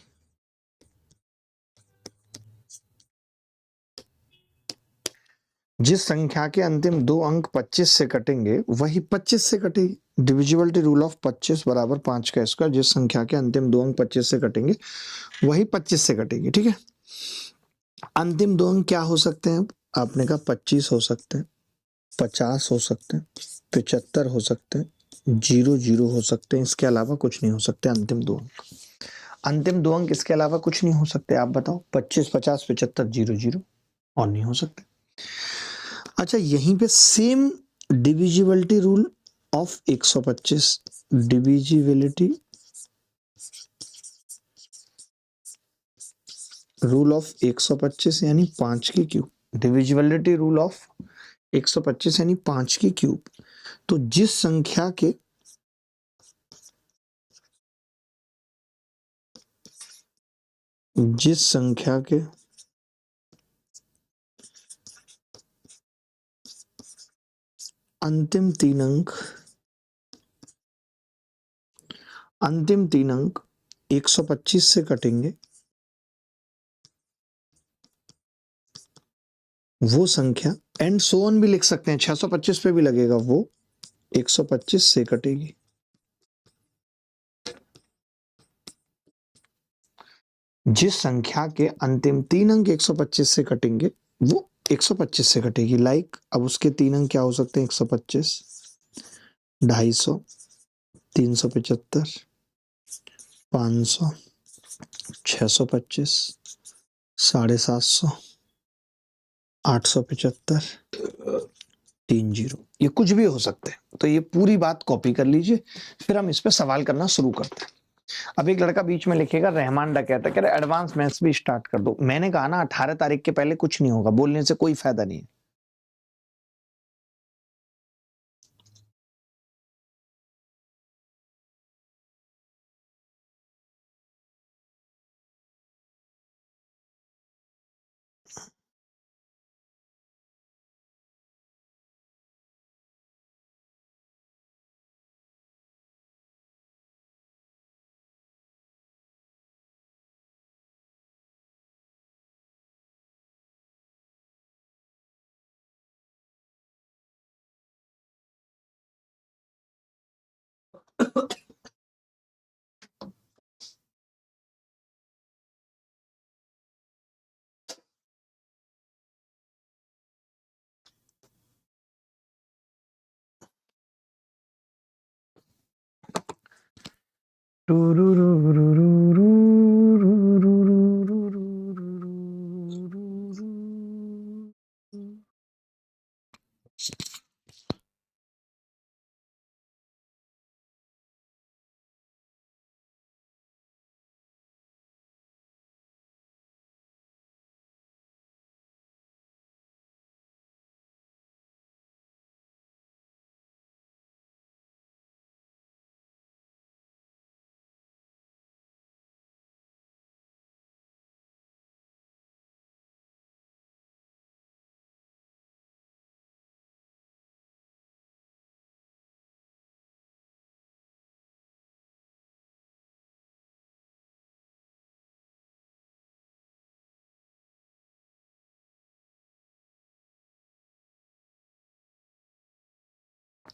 जिस संख्या के अंतिम दो अंक 25 से कटेंगे वही 25 से कटेगी। डिविजिबिलिटी रूल ऑफ 25 बराबर 5 का स्क्वायर, जिस संख्या के अंतिम दो अंक 25 से कटेंगे वही 25 से कटेगी। ठीक है। अंतिम दो अंक क्या हो सकते हैं? आपने कहा 25 हो सकते हैं, 50 हो सकते हैं, 75 हो सकते हैं, 00 हो सकते हैं, इसके अलावा कुछ नहीं हो सकते। अंतिम दो अंक इसके अलावा कुछ नहीं हो सकते। आप बताओ, 25, 50, 75, 00 और नहीं हो सकते। अच्छा, यहीं पे same divisibility rule of 125, divisibility rule of 125 यानी 5 की क्यूब, डिविजिबिलिटी रूल ऑफ 125 यानी 5 की क्यूब। तो जिस संख्या के अंतिम तीन अंक 125 से कटेंगे, वो संख्या, एंड सो ऑन भी लिख सकते हैं, 625 पे भी लगेगा, वो 125 से कटेगी। जिस संख्या के अंतिम तीन अंक 125 से कटेंगे वो 125 से कटेगी। लाइक, अब उसके तीन अंक क्या हो सकते हैं? 125, 250, 375, 500, 625, 750, 875, 30। ये कुछ भी हो सकते हैं। तो ये पूरी बात कॉपी कर लीजिए, फिर हम इस पे सवाल करना शुरू करते हैं। अब एक लड़का बीच में लिखेगा रहमान डकैता, कह रहा एडवांस मैथ्स भी स्टार्ट कर दो। मैंने कहा ना 18 तारीख के पहले कुछ नहीं होगा, बोलने से कोई फायदा नहीं है।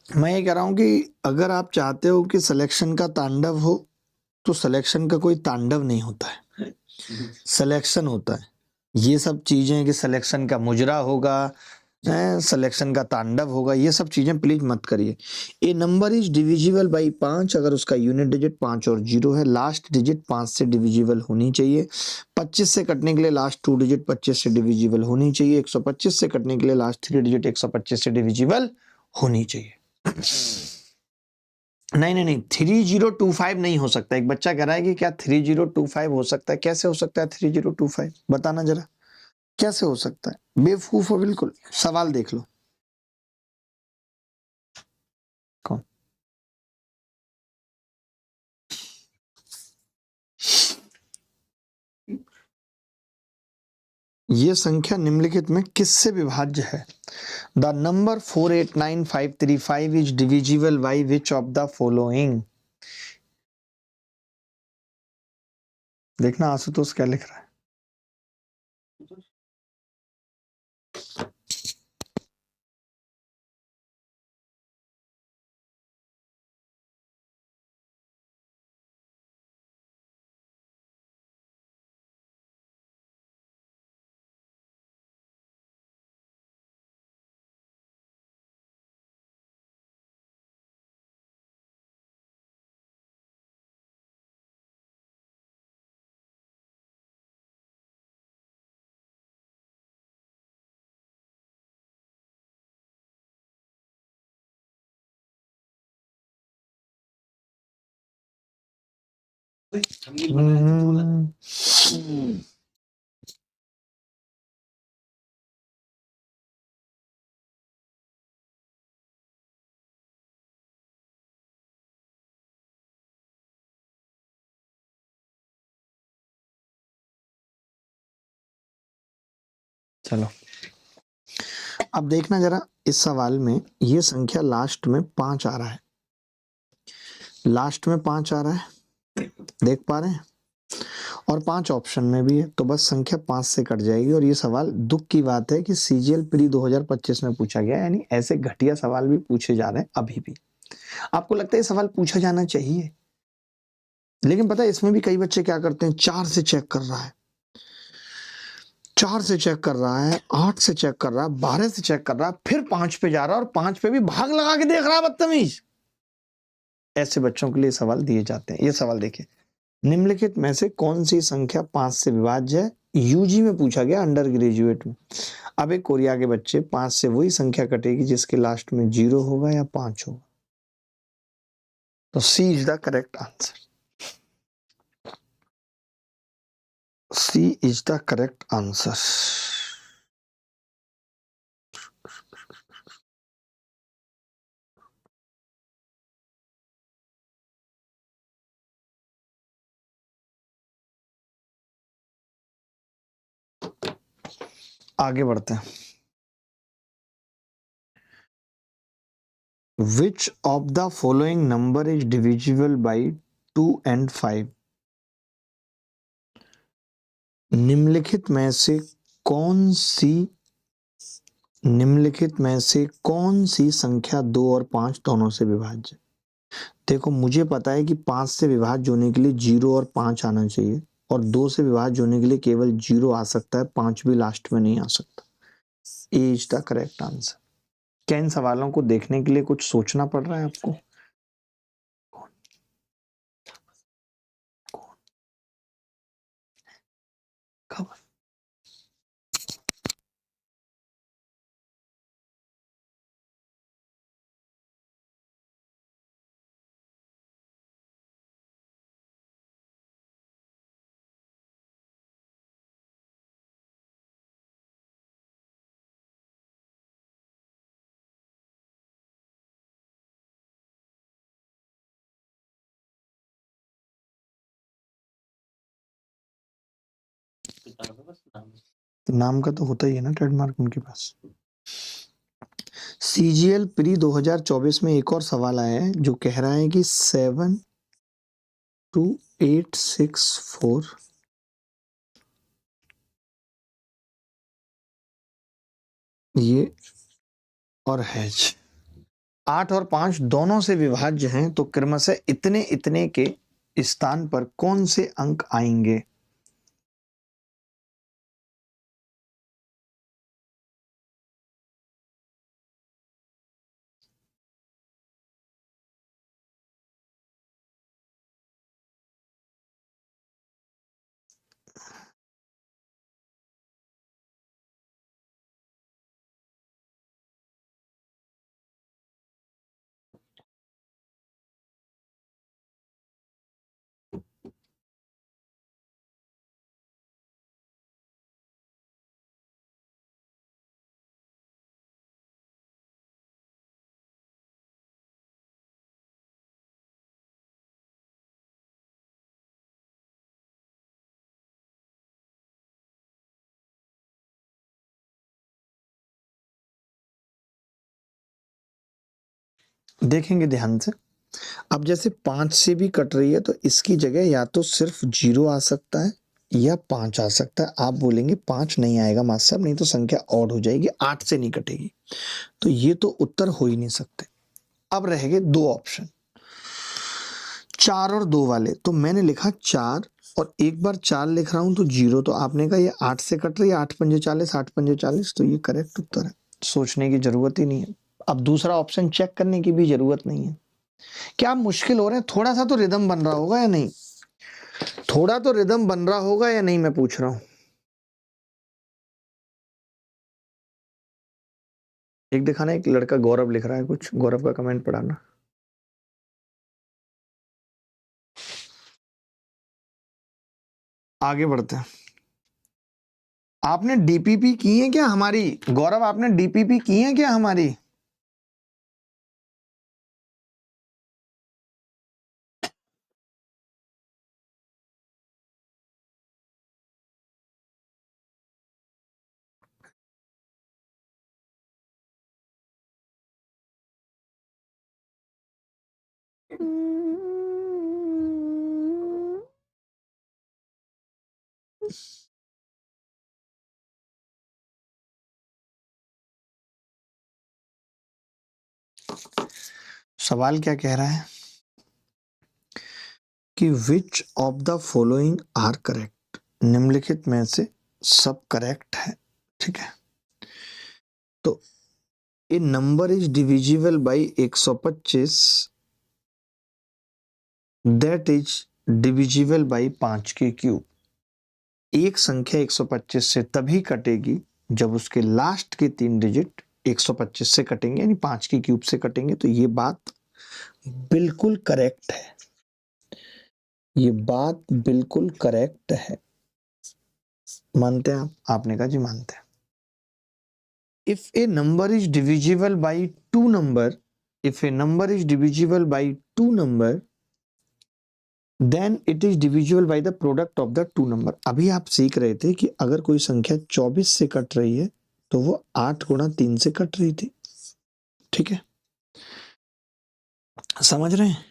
मैं ये कह रहा हूं कि अगर आप चाहते हो कि सिलेक्शन का तांडव हो तो सिलेक्शन का कोई तांडव नहीं होता है, सिलेक्शन होता है। ये सब चीजें कि सिलेक्शन का मुजरा होगा, सिलेक्शन का तांडव होगा, ये सब चीजें प्लीज मत करिए। ए नंबर इज डिविजिबल बाई 5 अगर उसका यूनिट डिजिट 5 और 0 है, लास्ट डिजिट 5 से डिविजिबल होनी चाहिए। 25 से कटने के लिए लास्ट 2 डिजिट 25 से डिविजिबल होनी चाहिए। 125 से कटने के लिए लास्ट 3 डिजिट 125 से डिविजिबल होनी चाहिए। नहीं नहीं नहीं, 3025 नहीं हो सकता। एक बच्चा कह रहा है कि क्या 3025 हो सकता है? कैसे हो सकता है 3025? बताना जरा, कैसे हो सकता है? बेवकूफ हो बिल्कुल। सवाल देख लो। कौन? ये संख्या निम्नलिखित में किससे विभाज्य है? The number 489535 is divisible by which of the following? देखना आशुतोष क्या लिख रहा है। चलो अब देखना जरा, इस सवाल में ये संख्या लास्ट में 5 आ रहा है, लास्ट में 5 आ रहा है, देख पा रहे हैं? और 5 ऑप्शन में भी है, तो बस संख्या 5 से कट जाएगी। और ये सवाल दुख की बात है कि सीजीएल प्री 2025 में पूछा गया, यानी ऐसे घटिया सवाल भी पूछे जा रहे हैं अभी भी। आपको लगता है ये सवाल पूछा जाना चाहिए? लेकिन पता है इसमें भी कई बच्चे क्या करते हैं, 4 से चेक कर रहा है, 4 से चेक कर रहा है, 8 से चेक कर रहा है, 12 से चेक कर रहा है, फिर 5 पे जा रहा है और 5 पे भी भाग लगा के देख रहा है, बदतमीज। ऐसे बच्चों के लिए सवाल दिए जाते हैं। ये सवाल देखिए, निम्नलिखित में से कौन सी संख्या 5 से विभाज्य है? यूजी में पूछा गया, अंडर ग्रेजुएट में। अब एक कोरिया के बच्चे 5 से वही संख्या कटेगी जिसके लास्ट में 0 होगा या 5 होगा। तो C is the correct answer. C is the correct answer. आगे बढ़ते हैं। Which of the following number is divisible by 2 and 5? निम्नलिखित में से कौन सी संख्या 2 और 5 दोनों से विभाज्य? देखो मुझे पता है कि 5 से विभाज्य होने के लिए 0 और 5 आना चाहिए, और 2 से विभाज्य होने के लिए केवल 0 आ सकता है, 5 भी लास्ट में नहीं आ सकता। ए इज द करेक्ट आंसर। क्या इन सवालों को देखने के लिए कुछ सोचना पड़ रहा है आपको? खबर नाम का तो होता ही है ना ट्रेडमार्क उनके पास। सीजीएल प्री 2024 में एक और सवाल आया है जो कह रहा है कि 72864 ये और हैज 8 और 5 दोनों से विभाज्य हैं, तो क्रमशः इतने इतने के स्थान पर कौन से अंक आएंगे? देखेंगे ध्यान से। अब जैसे 5 से भी कट रही है तो इसकी जगह या तो सिर्फ 0 आ सकता है या 5 आ सकता है। आप बोलेंगे 5 नहीं आएगा मास्टर साहब, नहीं तो संख्या ऑड हो जाएगी, 8 से नहीं कटेगी। तो ये तो उत्तर हो ही नहीं सकते। अब रह गए दो ऑप्शन, 4 और 2 वाले। तो मैंने लिखा 4 और एक बार 4 लिख रहा हूं तो 0। तो आपने कहा ये 8 से कट रही है, 8 पंजे 40, 8 पंजे 40। तो ये करेक्ट उत्तर है, सोचने की जरूरत ही नहीं है। अब दूसरा ऑप्शन चेक करने की भी जरूरत नहीं है। क्या मुश्किल हो रहा है? थोड़ा सा तो रिदम बन रहा होगा या नहीं? थोड़ा तो रिदम बन रहा होगा या नहीं, मैं पूछ रहा हूं। एक दिखाना, एक लड़का गौरव लिख रहा है कुछ, गौरव का कमेंट पढ़ाना। आगे बढ़ते हैं। आपने डीपीपी की है क्या हमारी? गौरव आपने डीपीपी की है क्या हमारी? सवाल क्या कह रहा है कि which of the following are correct, निम्नलिखित में से सब करेक्ट है। ठीक है, तो a number is divisible by 125 that is divisible by 5 के क्यूब। एक संख्या 125 से तभी कटेगी जब उसके लास्ट के 3 डिजिट 125 से कटेंगे, यानी 5 के क्यूब से कटेंगे। तो ये बात बिल्कुल करेक्ट है, ये बात बिल्कुल करेक्ट है। मानते हैं आप? आपने कहा जी मानते हैं। If a number is divisible by 2 number, if a number is divisible by 2 number then it is divisible by the product of the 2 number. अभी आप सीख रहे थे कि अगर कोई संख्या 24 से कट रही है तो वो 8 गुणा 3 से कट रही थी। ठीक है, समझ रहे हैं?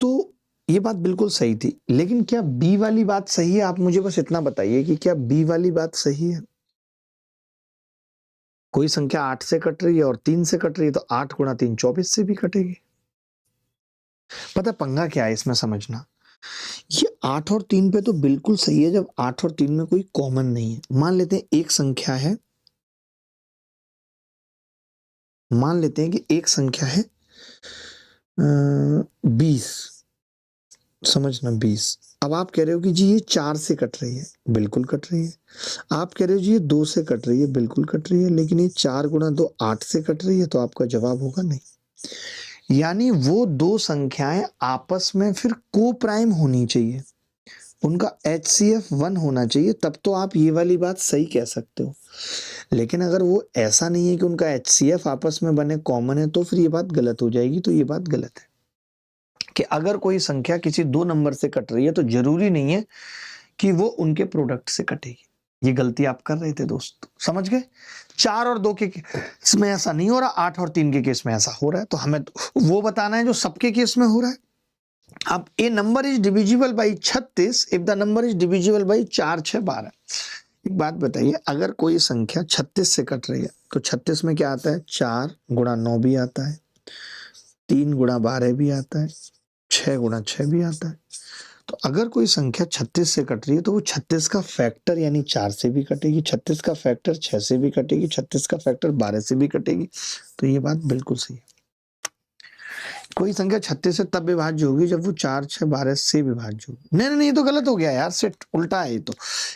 तो ये बात बिल्कुल सही थी, लेकिन क्या बी वाली बात सही है? आप मुझे बस इतना बताइए कि क्या बी वाली बात सही है? कोई संख्या 8 से कट रही है और 3 से कट रही है, तो 8 गुणा 3 24 से भी कटेगी। पता पंगा क्या है इसमें समझना, ये 8 और 3 पे तो बिल्कुल सही है जब 8 और 3 में कोई कॉमन नहीं है। मान लेते हैं एक संख्या है, मान लेते हैं कि एक संख्या है 20, समझना 20। अब आप कह रहे हो कि जी ये 4 से कट रही है, बिल्कुल कट रही है। आप कह रहे हो जी ये 2 से कट रही है, बिल्कुल कट रही है। लेकिन ये 4 गुणा 2 8 से कट रही है, तो आपका जवाब होगा नहीं। यानी वो दो संख्याएं आपस में फिर को प्राइम होनी चाहिए, उनका HCF 1 होना चाहिए, तब तो आप ये वाली बात सही कह सकते हो। लेकिन अगर वो ऐसा नहीं है कि उनका HCF आपस में बने, कॉमन है, तो फिर ये बात गलत हो जाएगी। तो ये बात गलत है कि अगर कोई संख्या किसी 2 नंबर से कट रही है तो जरूरी नहीं है कि वो उनके प्रोडक्ट से कटेगी। ये गलती आप कर रहे थे दोस्त, समझ गए? 4 और 2 के केस में ऐसा नहीं हो रहा, 8 और 3 के केस में ऐसा हो रहा है। तो हमें वो बताना है जो सबके केस में हो रहा है। अब a number is divisible by 36 if the number is divisible by 4 6 12। एक बात बताइए, अगर कोई संख्या 36 से कट रही है तो 36 में क्या आता है? 4 गुणा 9 भी आता है, 3 गुणा 12 भी आता है, 6 गुणा 6 भी आता है। तो अगर कोई संख्या 36 से कट रही है तो वो 36 का फैक्टर यानी 4 से भी कटेगी, 36 का फैक्टर 6 से भी कटेगी, 36 का फैक्टर 12 से भी कटेगी। तो ये बात बिल्कुल सही है। कोई संख्या 36 से तब विभाज्य होगी जब वो 4, 6, 12 से विभाज्य होगी। नहीं नहीं नहीं, ये तो गलत हो गया यार, सेट उल्टा है ये तो।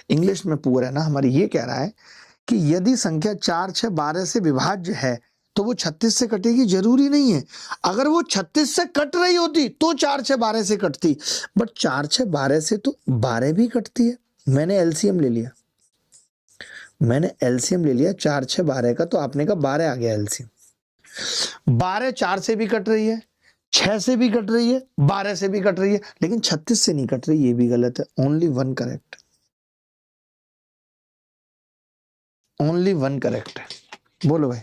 इंग्लिश में पुअर है ना हमारी। ये कह रहा है कि यदि संख्या 4, 6, 12 से विभाज्य है तो वो 36 से कटेगी, जरूरी नहीं है। अगर वो 36 से कट रही होती तो 4, 6, 12 से कटती, बट 4, 6, 12 से तो 12 भी कटती है। मैंने एलसीएम ले लिया, 4, 6, 12 का, तो आपने कहा 12 आ गया एलसीएम। 12 4 से भी कट रही है, 6 से भी कट रही है, 12 से भी कट रही है, लेकिन 36 से नहीं कट रही। ये भी गलत है। Only one correct, only one correct है। बोलो भाई।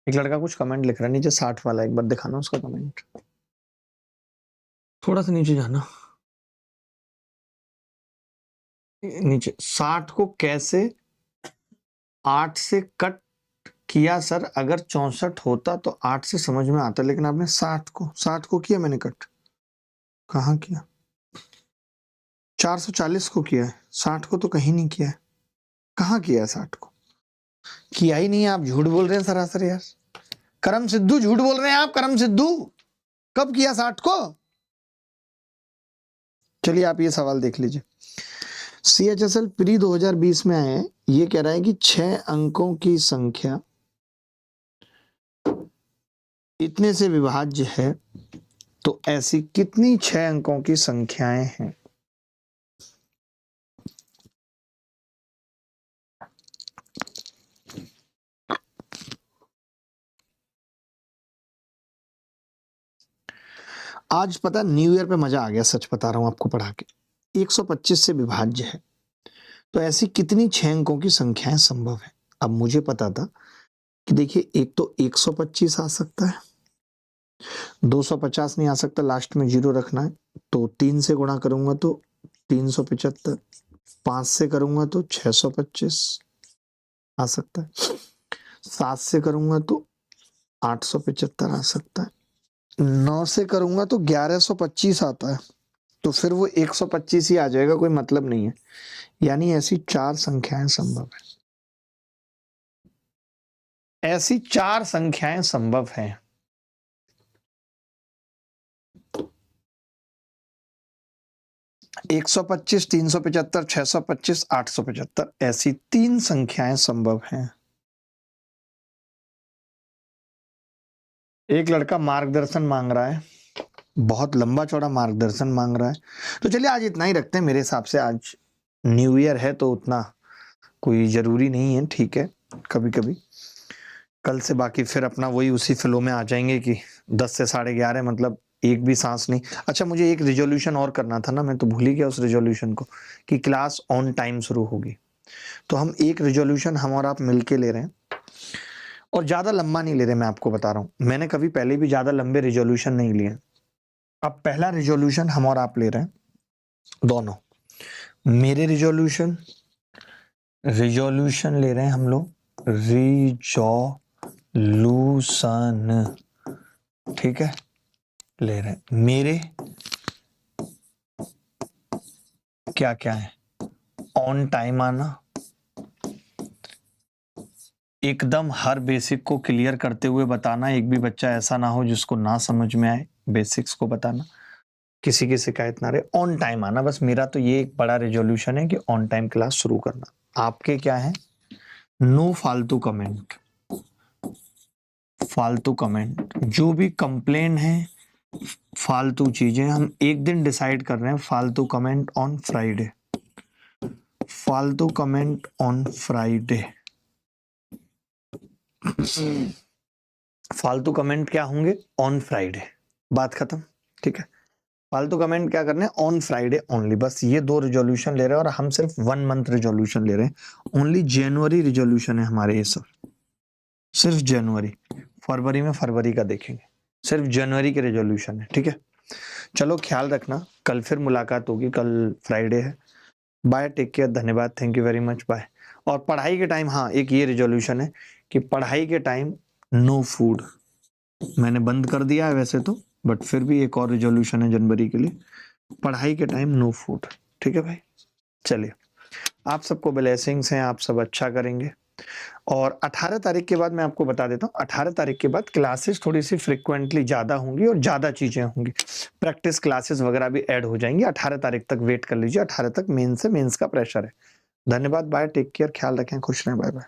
एक लड़का कुछ कमेंट लिख रहा है नीचे, 60 वाला, एक बार दिखाना उसका कमेंट। थोड़ा सा नीचे जाना, नीचे। 60 को कैसे 8 से कट किया सर? अगर 64 होता तो 8 से समझ में आता, लेकिन आपने 60 को किया मैंने कट। कहाँ किया? 440 को किया है, 60 को तो कहीं नहीं किया है। कहाँ किया है 60 को? किया ही नहीं है। आप झूठ बोल रहे हैं सरासर यार। करम सिद्धू झूठ बोल रहे हैं आप, करम सिद्धू। कब किया 60 को? चलिए आप ये सवाल देख लीजिए। CHSL प्री 2020 में आए, ये कह रहा है कि 6 अंकों की संख्या इतने से विभाज्य है तो ऐसी कितनी 6 अंकों की संख्याएं हैं? आज पता न्यू ईयर पे मजा आ गया, सच बता रहा हूं आपको पढ़ा के। 125 से विभाज्य है, तो ऐसी कितनी 6 अंकों की संख्याएं संभव है? अब मुझे पता था कि देखिए, एक तो 125 आ सकता है, 250 नहीं आ सकता, लास्ट में 0 रखना है, तो 3 से गुणा करूंगा तो 375, 5 से करूंगा तो 625 आ सकता है, 7 से करूंगा तो 875 आ सकता है, 9 से करूंगा तो 1125 आता है, तो फिर वो 125 ही आ जाएगा, कोई मतलब नहीं है। यानी ऐसी 4 संख्याएं संभव है, ऐसी 4 संख्याएं संभव हैं। एक 125, 375, 625, 875, ऐसी 3 संख्याएं संभव हैं। एक लड़का मार्गदर्शन मांग रहा है, बहुत लंबा चौड़ा मार्गदर्शन मांग रहा है, तो चलिए आज इतना ही रखते हैं। मेरे हिसाब से आज न्यू ईयर है तो उतना कोई जरूरी नहीं है, ठीक है। कभी कभी कल से बाकी फिर अपना वही उसी फ्लो में आ जाएंगे कि 10 से 11:30, मतलब एक भी सांस नहीं। अच्छा, मुझे एक रिजोल्यूशन और करना था ना, मैं तो भूल ही गया उस रिजोल्यूशन को, कि क्लास ऑन टाइम शुरू होगी। तो हम एक रिजोल्यूशन हम और आप मिलके ले रहे हैं, और ज्यादा लंबा नहीं ले रहे, मैं आपको बता रहा हूं। मैंने कभी पहले भी ज्यादा लंबे रिजोल्यूशन नहीं लिए। अब पहला रिजोल्यूशन हम और आप ले रहे हैं दोनों। मेरे रिजोल्यूशन ले रहे हैं हम लोग, रिजोल्यूशन, ठीक है, ले रहे हैं। मेरे क्या क्या है? ऑन टाइम आना, एकदम हर बेसिक को क्लियर करते हुए बताना, एक भी बच्चा ऐसा ना हो जिसको ना समझ में आए, बेसिक्स को बताना, किसी की शिकायत ना रहे, ऑन टाइम आना। बस मेरा तो ये एक बड़ा रिजोल्यूशन है कि ऑन टाइम क्लास शुरू करना। आपके क्या है? नो फालतू कमेंट, फालतू कमेंट, जो भी कंप्लेन है, फालतू चीजें, हम एक दिन डिसाइड कर रहे हैं, फालतू कमेंट ऑन फ्राइडे, फालतू कमेंट ऑन फ्राइडे। फालतू कमेंट क्या होंगे? ऑन फ्राइडे, बात खत्म, ठीक है। फालतू कमेंट क्या करने? On Friday only. बस ये 2 रिजोल्यूशन ले रहे हैं, और हम सिर्फ 1 मंथ रिजोल्यूशन ले रहे हैं। ओनली जनवरी रिजोल्यूशन है हमारे ये सब, सिर्फ जनवरी। फरवरी में फरवरी का देखेंगे, सिर्फ जनवरी के रिजोल्यूशन है, ठीक है। चलो ख्याल रखना, कल फिर मुलाकात होगी, कल फ्राइडे है। बाय, टेक केयर, धन्यवाद, thank you very much, bye. और पढ़ाई के टाइम, हाँ, एक ये रिजोल्यूशन है कि पढ़ाई के टाइम नो फूड। मैंने बंद कर दिया है वैसे तो, बट फिर भी एक और रिजोल्यूशन है जनवरी के लिए, पढ़ाई के टाइम नो फूड, ठीक है भाई। चलिए, आप सबको ब्लेसिंग्स हैं, आप सब अच्छा करेंगे। और 18 तारीख के बाद मैं आपको बता देता हूँ, 18 तारीख के बाद क्लासेस थोड़ी सी फ्रिक्वेंटली ज़्यादा होंगी और ज़्यादा चीज़ें होंगी, प्रैक्टिस क्लासेस वगैरह भी ऐड हो जाएंगी। 18 तारीख तक वेट कर लीजिए, 18 तक मेंस का प्रेशर है। धन्यवाद, बाय, टेक केयर, ख्याल रखें, खुश रहें, बाय बाय।